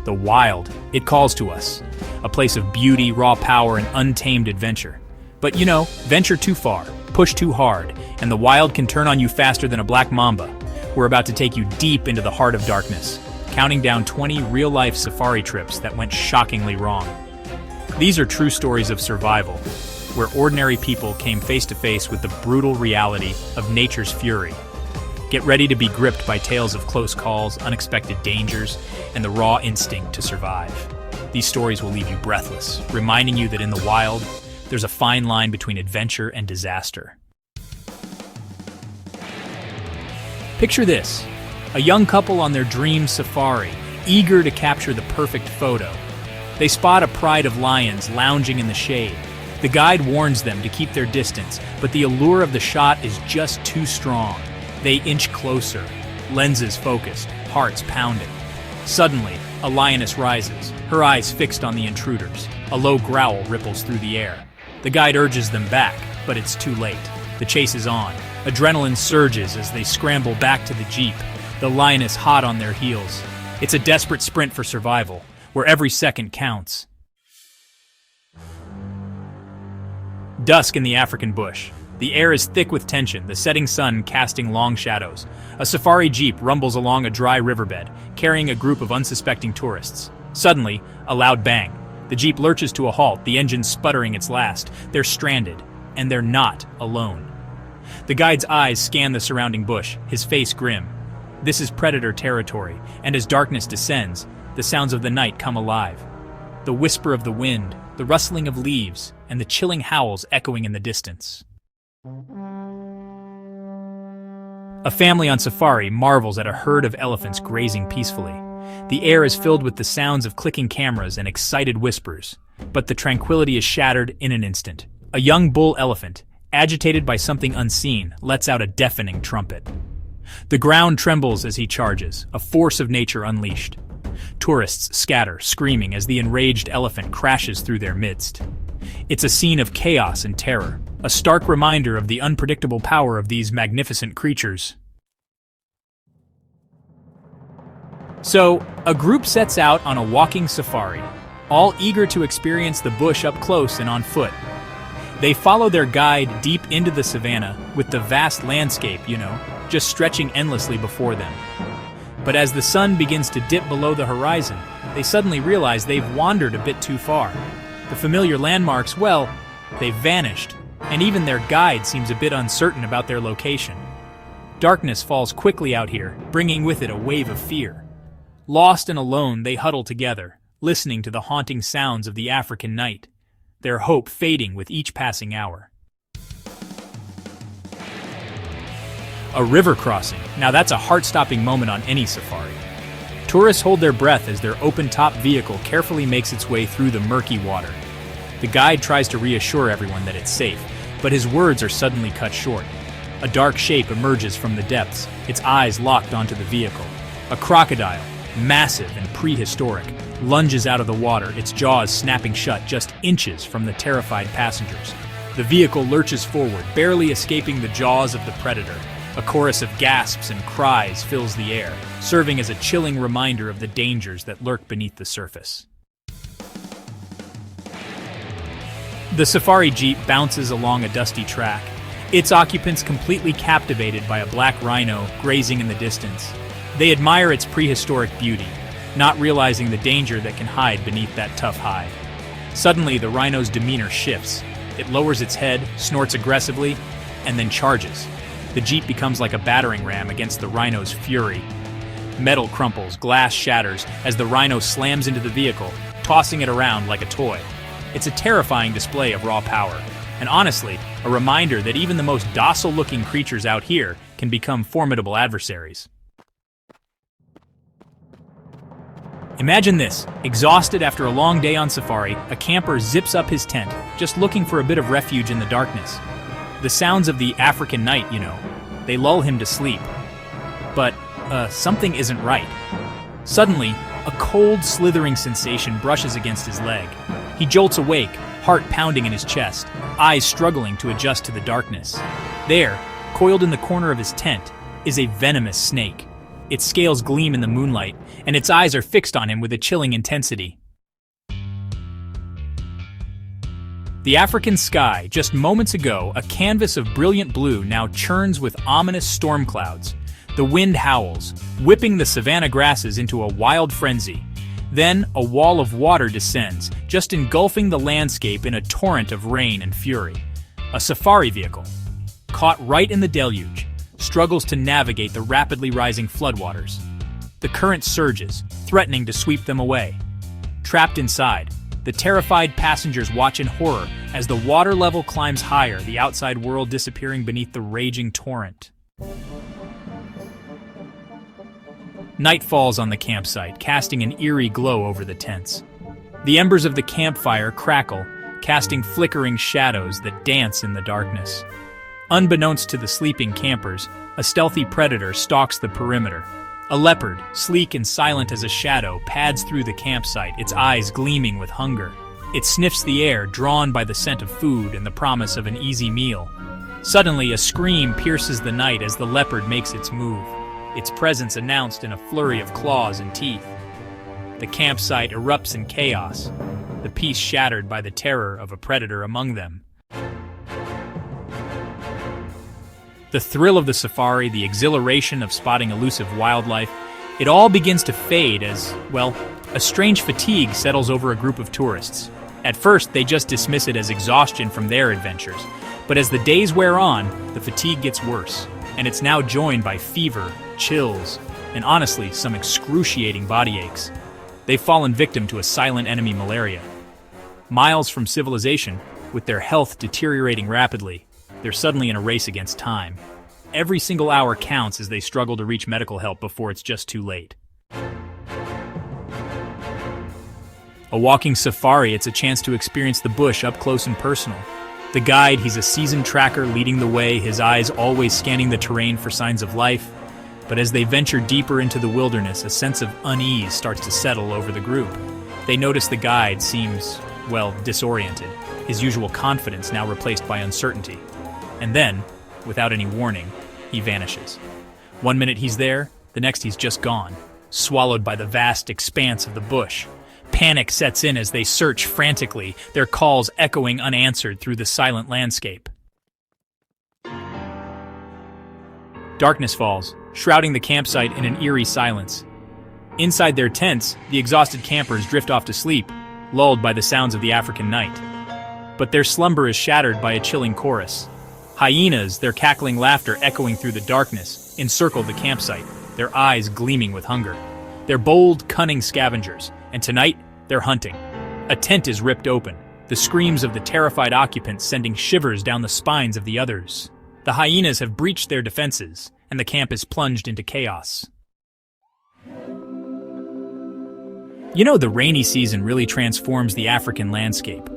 The wild, it calls to us. A place of beauty, raw power, and untamed adventure. But you know, venture too far, push too hard, and the wild can turn on you faster than a black mamba. We're about to take you deep into the heart of darkness, counting down 20 real-life safari trips that went shockingly wrong. These are true stories of survival, where ordinary people came face to face with the brutal reality of nature's fury. Get ready to be gripped by tales of close calls, unexpected dangers, and the raw instinct to survive. These stories will leave you breathless, reminding you that in the wild, there's a fine line between adventure and disaster. Picture this, a young couple on their dream safari, eager to capture the perfect photo. They spot a pride of lions lounging in the shade. The guide warns them to keep their distance, but the allure of the shot is just too strong. They inch closer, lenses focused, hearts pounding. Suddenly, a lioness rises, her eyes fixed on the intruders. A low growl ripples through the air. The guide urges them back, but it's too late. The chase is on. Adrenaline surges as they scramble back to the jeep, the lioness hot on their heels. It's a desperate sprint for survival, where every second counts. Dusk in the African bush. The air is thick with tension, the setting sun casting long shadows. A safari jeep rumbles along a dry riverbed, carrying a group of unsuspecting tourists. Suddenly, a loud bang. The jeep lurches to a halt, the engine sputtering its last. They're stranded, and they're not alone. The guide's eyes scan the surrounding bush, his face grim. This is predator territory, and as darkness descends, the sounds of the night come alive. The whisper of the wind, the rustling of leaves, and the chilling howls echoing in the distance. A family on safari marvels at a herd of elephants grazing peacefully. The air is filled with the sounds of clicking cameras and excited whispers, but the tranquility is shattered in an instant. A young bull elephant, agitated by something unseen, lets out a deafening trumpet. The ground trembles as he charges, a force of nature unleashed. Tourists scatter, screaming as the enraged elephant crashes through their midst. It's a scene of chaos and terror, a stark reminder of the unpredictable power of these magnificent creatures. So, a group sets out on a walking safari, all eager to experience the bush up close and on foot. They follow their guide deep into the savannah with the vast landscape, just stretching endlessly before them. But as the sun begins to dip below the horizon, they suddenly realize they've wandered a bit too far. The familiar landmarks, well, they've vanished, and even their guide seems a bit uncertain about their location. Darkness falls quickly out here, bringing with it a wave of fear. Lost and alone, they huddle together, listening to the haunting sounds of the African night, their hope fading with each passing hour. A river crossing. Now that's a heart-stopping moment on any safari. Tourists hold their breath as their open-top vehicle carefully makes its way through the murky water. The guide tries to reassure everyone that it's safe, but his words are suddenly cut short. A dark shape emerges from the depths, its eyes locked onto the vehicle. A crocodile, massive and prehistoric, lunges out of the water, its jaws snapping shut just inches from the terrified passengers. The vehicle lurches forward, barely escaping the jaws of the predator. A chorus of gasps and cries fills the air, serving as a chilling reminder of the dangers that lurk beneath the surface. The safari jeep bounces along a dusty track, its occupants completely captivated by a black rhino grazing in the distance. They admire its prehistoric beauty, not realizing the danger that can hide beneath that tough hide. Suddenly, the rhino's demeanor shifts. It lowers its head, snorts aggressively, and then charges. The jeep becomes like a battering ram against the rhino's fury. Metal crumples, glass shatters as the rhino slams into the vehicle, tossing it around like a toy. It's a terrifying display of raw power, and honestly, a reminder that even the most docile-looking creatures out here can become formidable adversaries. Imagine this, exhausted after a long day on safari, a camper zips up his tent, just looking for a bit of refuge in the darkness. The sounds of the African night, they lull him to sleep. But, something isn't right. Suddenly, a cold, slithering sensation brushes against his leg. He jolts awake, heart pounding in his chest, eyes struggling to adjust to the darkness. There, coiled in the corner of his tent, is a venomous snake. Its scales gleam in the moonlight, and its eyes are fixed on him with a chilling intensity. The African sky, just moments ago, a canvas of brilliant blue, now churns with ominous storm clouds. The wind howls, whipping the savanna grasses into a wild frenzy. Then, a wall of water descends, just engulfing the landscape in a torrent of rain and fury. A safari vehicle, caught right in the deluge, struggles to navigate the rapidly rising floodwaters. The current surges, threatening to sweep them away. Trapped inside, the terrified passengers watch in horror as the water level climbs higher, the outside world disappearing beneath the raging torrent. Night falls on the campsite, casting an eerie glow over the tents. The embers of the campfire crackle, casting flickering shadows that dance in the darkness. Unbeknownst to the sleeping campers, a stealthy predator stalks the perimeter. A leopard, sleek and silent as a shadow, pads through the campsite, its eyes gleaming with hunger. It sniffs the air, drawn by the scent of food and the promise of an easy meal. Suddenly, a scream pierces the night as the leopard makes its move, its presence announced in a flurry of claws and teeth. The campsite erupts in chaos, the peace shattered by the terror of a predator among them. The thrill of the safari, the exhilaration of spotting elusive wildlife, it all begins to fade as, well, a strange fatigue settles over a group of tourists. At first, they just dismiss it as exhaustion from their adventures. But as the days wear on, the fatigue gets worse, and it's now joined by fever, chills, and honestly, some excruciating body aches. They've fallen victim to a silent enemy, malaria. Miles from civilization, with their health deteriorating rapidly, they're suddenly in a race against time. Every single hour counts as they struggle to reach medical help before it's just too late. A walking safari, it's a chance to experience the bush up close and personal. The guide, he's a seasoned tracker leading the way, his eyes always scanning the terrain for signs of life. But as they venture deeper into the wilderness, a sense of unease starts to settle over the group. They notice the guide seems, well, disoriented, his usual confidence now replaced by uncertainty. And then, without any warning, he vanishes. 1 minute he's there, the next he's just gone, swallowed by the vast expanse of the bush. Panic sets in as they search frantically, their calls echoing unanswered through the silent landscape. Darkness falls, shrouding the campsite in an eerie silence. Inside their tents, the exhausted campers drift off to sleep, lulled by the sounds of the African night. But their slumber is shattered by a chilling chorus. Hyenas, their cackling laughter echoing through the darkness, encircle the campsite, their eyes gleaming with hunger. They're bold, cunning scavengers, and tonight, they're hunting. A tent is ripped open, the screams of the terrified occupants sending shivers down the spines of the others. The hyenas have breached their defenses, and the camp is plunged into chaos. You know, the rainy season really transforms the African landscape,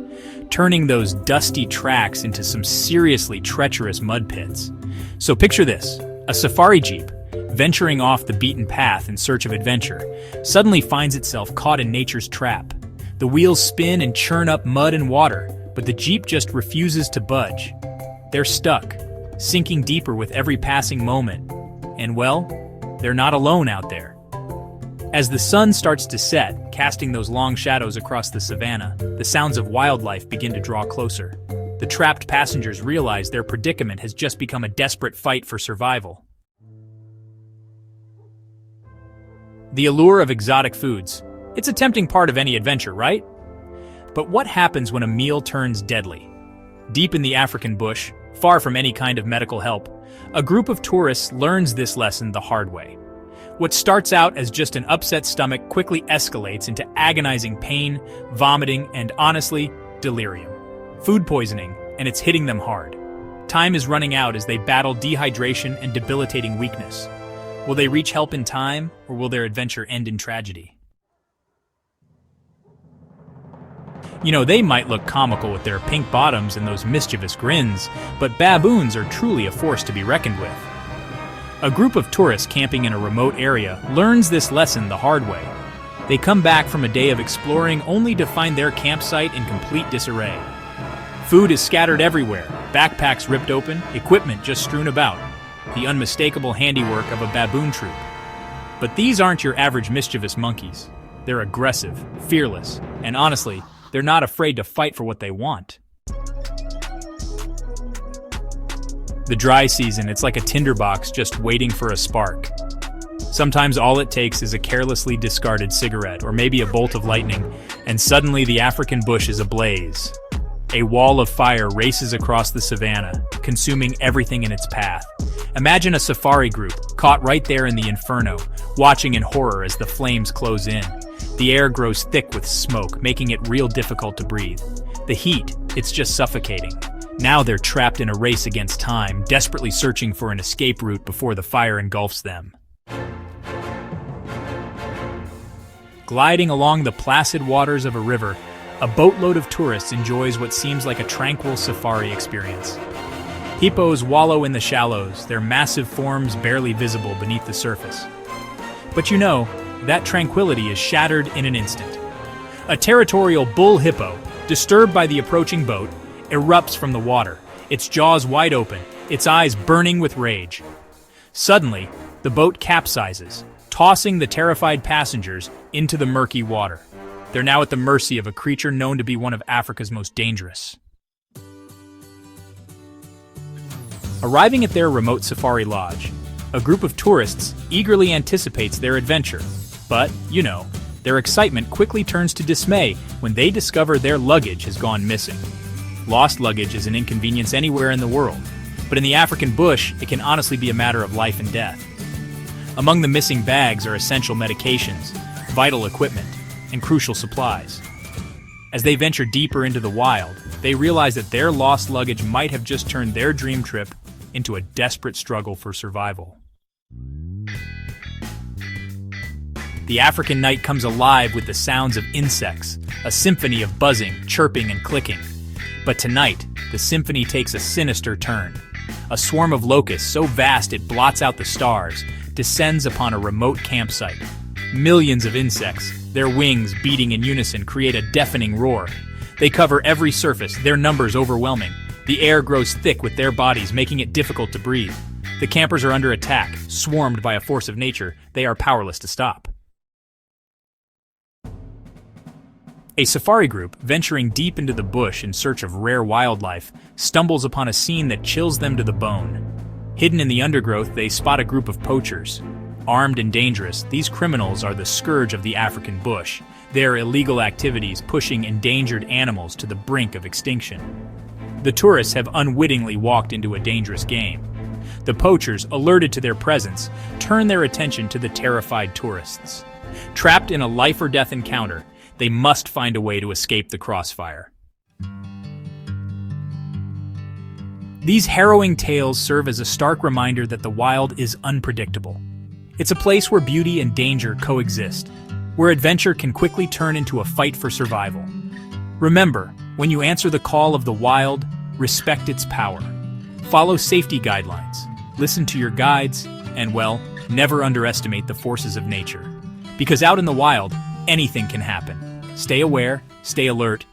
turning those dusty tracks into some seriously treacherous mud pits. So picture this, a safari jeep, venturing off the beaten path in search of adventure, suddenly finds itself caught in nature's trap. The wheels spin and churn up mud and water, but the jeep just refuses to budge. They're stuck, sinking deeper with every passing moment. And well, they're not alone out there. As the sun starts to set, casting those long shadows across the savanna, the sounds of wildlife begin to draw closer. The trapped passengers realize their predicament has just become a desperate fight for survival. The allure of exotic foods. It's a tempting part of any adventure, right? But what happens when a meal turns deadly? Deep in the African bush, far from any kind of medical help, a group of tourists learns this lesson the hard way. What starts out as just an upset stomach quickly escalates into agonizing pain, vomiting, and honestly, delirium. Food poisoning, and it's hitting them hard. Time is running out as they battle dehydration and debilitating weakness. Will they reach help in time, or will their adventure end in tragedy? You know, they might look comical with their pink bottoms and those mischievous grins, but baboons are truly a force to be reckoned with. A group of tourists camping in a remote area learns this lesson the hard way. They come back from a day of exploring only to find their campsite in complete disarray. Food is scattered everywhere, backpacks ripped open, equipment just strewn about. The unmistakable handiwork of a baboon troop. But these aren't your average mischievous monkeys. They're aggressive, fearless, and honestly, they're not afraid to fight for what they want. The dry season, it's like a tinderbox just waiting for a spark. Sometimes all it takes is a carelessly discarded cigarette or maybe a bolt of lightning, and suddenly the African bush is ablaze. A wall of fire races across the savanna, consuming everything in its path. Imagine a safari group, caught right there in the inferno, watching in horror as the flames close in. The air grows thick with smoke, making it real difficult to breathe. The heat, it's just suffocating. Now they're trapped in a race against time, desperately searching for an escape route before the fire engulfs them. Gliding along the placid waters of a river, a boatload of tourists enjoys what seems like a tranquil safari experience. Hippos wallow in the shallows, their massive forms barely visible beneath the surface. But you know, that tranquility is shattered in an instant. A territorial bull hippo, disturbed by the approaching boat, erupts from the water, its jaws wide open, its eyes burning with rage. Suddenly, the boat capsizes, tossing the terrified passengers into the murky water. They're now at the mercy of a creature known to be one of Africa's most dangerous. Arriving at their remote safari lodge, a group of tourists eagerly anticipates their adventure. But, you know, their excitement quickly turns to dismay when they discover their luggage has gone missing. Lost luggage is an inconvenience anywhere in the world, but in the African bush, it can honestly be a matter of life and death. Among the missing bags are essential medications, vital equipment, and crucial supplies. As they venture deeper into the wild, they realize that their lost luggage might have just turned their dream trip into a desperate struggle for survival. The African night comes alive with the sounds of insects, a symphony of buzzing, chirping, and clicking. But tonight, the symphony takes a sinister turn. A swarm of locusts so vast it blots out the stars descends upon a remote campsite. Millions of insects, their wings beating in unison, create a deafening roar. They cover every surface, their numbers overwhelming. The air grows thick with their bodies, making it difficult to breathe. The campers are under attack, swarmed by a force of nature they are powerless to stop. A safari group, venturing deep into the bush in search of rare wildlife, stumbles upon a scene that chills them to the bone. Hidden in the undergrowth, they spot a group of poachers. Armed and dangerous, these criminals are the scourge of the African bush, their illegal activities pushing endangered animals to the brink of extinction. The tourists have unwittingly walked into a dangerous game. The poachers, alerted to their presence, turn their attention to the terrified tourists. Trapped in a life-or-death encounter, they must find a way to escape the crossfire. These harrowing tales serve as a stark reminder that the wild is unpredictable. It's a place where beauty and danger coexist, where adventure can quickly turn into a fight for survival. Remember, when you answer the call of the wild, respect its power. Follow safety guidelines, listen to your guides, and, well, never underestimate the forces of nature. Because out in the wild, anything can happen. Stay aware, stay alert,